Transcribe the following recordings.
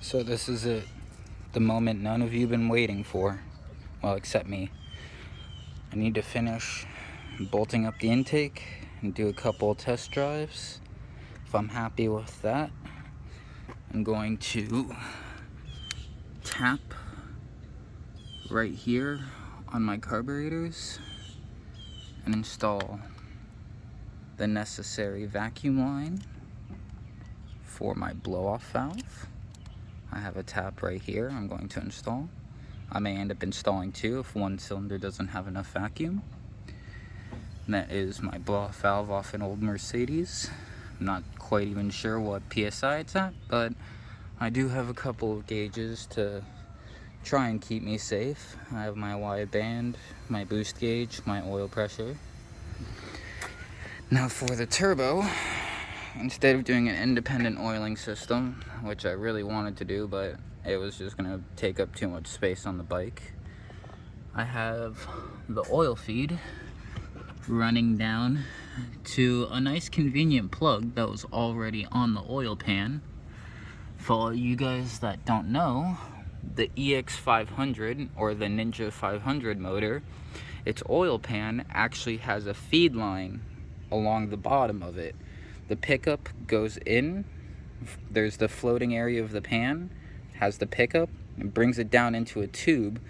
So this is it, the moment none of you been waiting for, well, except me. I need to finish bolting up the intake and do a couple test drives. If I'm happy with that, I'm going to tap right here on my carburetors and install the necessary vacuum line for my blow-off valve. I have a tap right here I'm going to install. I may end up installing two if one cylinder doesn't have enough vacuum. And that is my blow-off valve off an old Mercedes. I'm not quite even sure what PSI it's at, but I do have a couple of gauges to try and keep me safe. I have my wide band, my boost gauge, my oil pressure. Now for the turbo, instead of doing an independent oiling system, which I really wanted to do, but it was just gonna take up too much space on the bike, I have the oil feed running down to a nice convenient plug that was already on the oil pan. For all you guys that don't know, the EX500 or the Ninja 500 motor, its oil pan actually has a feed line along the bottom of it. The pickup goes in, there's the floating area of the pan, has the pickup, and brings it down into a tube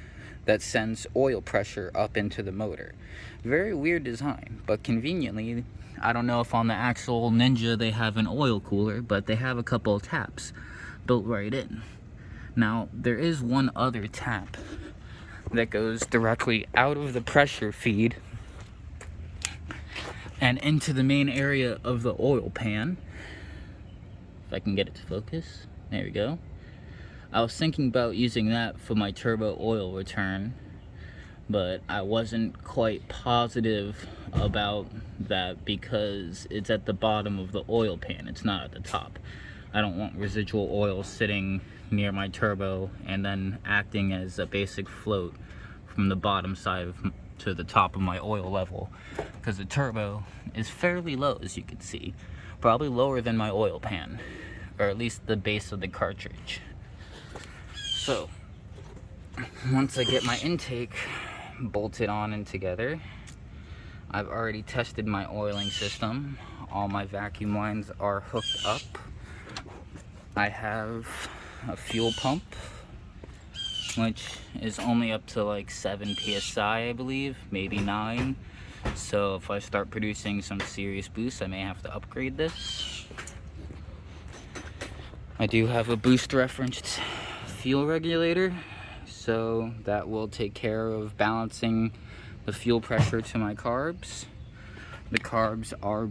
that sends oil pressure up into the motor. Very weird design, but conveniently, I don't know if on the actual Ninja they have an oil cooler, but they have a couple of taps built right in. Now, there is one other tap that goes directly out of the pressure feed and into the main area of the oil pan. If I can get it to focus, there we go. I was thinking about using that for my turbo oil return, but I wasn't quite positive about that because it's at the bottom of the oil pan, it's not at the top. I don't want residual oil sitting near my turbo and then acting as a basic float from the bottom side to the top of my oil level, because the turbo is fairly low, as you can see, probably lower than my oil pan, or at least the base of the cartridge. So once I get my intake bolted on and together, I've already tested my oiling system. All my vacuum lines are hooked up. I have a fuel pump, which is only up to like 7 PSI, I believe, maybe 9. So if I start producing some serious boost, I may have to upgrade this. I do have a boost referenced fuel regulator, so that will take care of balancing the fuel pressure to my carbs. The carbs are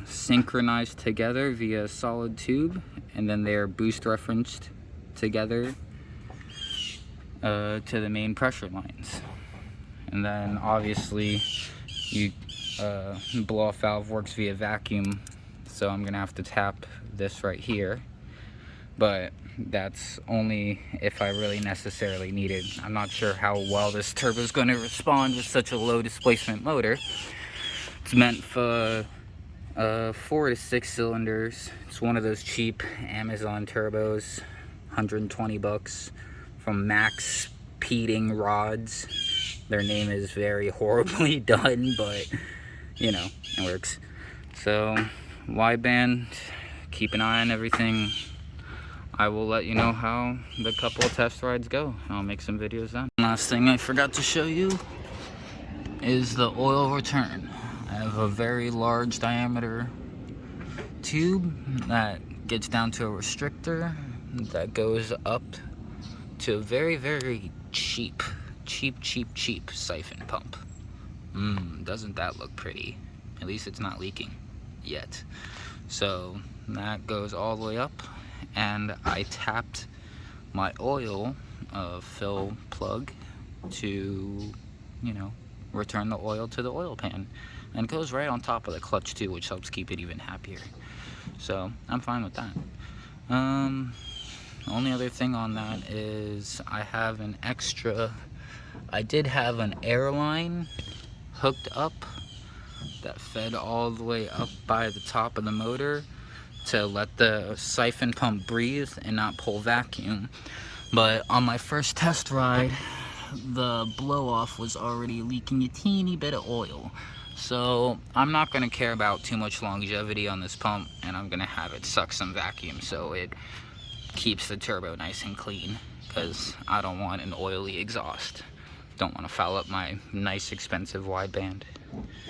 synchronized together via a solid tube, and then they're boost referenced together to the main pressure lines. And then obviously blow-off valve works via vacuum, so I'm gonna have to tap this right here, but that's only if I really necessarily need it. I'm not sure how well this turbo is going to respond with such a low displacement motor. It's meant for 4 to 6 cylinders. It's one of those cheap Amazon turbos, 120 bucks from Max Peating Rods. Their name is very horribly done, but you know, it works. So wideband, keep an eye on everything. I will let you know how the couple of test rides go. I'll make some videos then. Last thing I forgot to show you is the oil return. I have a very large diameter tube that gets down to a restrictor that goes up to a very, very cheap siphon pump. Doesn't that look pretty? At least it's not leaking yet. So that goes all the way up, and I tapped my oil fill plug to, you know, return the oil to the oil pan, and it goes right on top of the clutch too, which helps keep it even happier. So I'm fine with that. Only other thing on that is I have an extra, I did have an airline hooked up that fed all the way up by the top of the motor to let the siphon pump breathe and not pull vacuum. But on my first test ride, the blow off was already leaking a teeny bit of oil. So I'm not going to care about too much longevity on this pump, and I'm going to have it suck some vacuum so it keeps the turbo nice and clean, because I don't want an oily exhaust. Don't want to foul up my nice expensive wideband.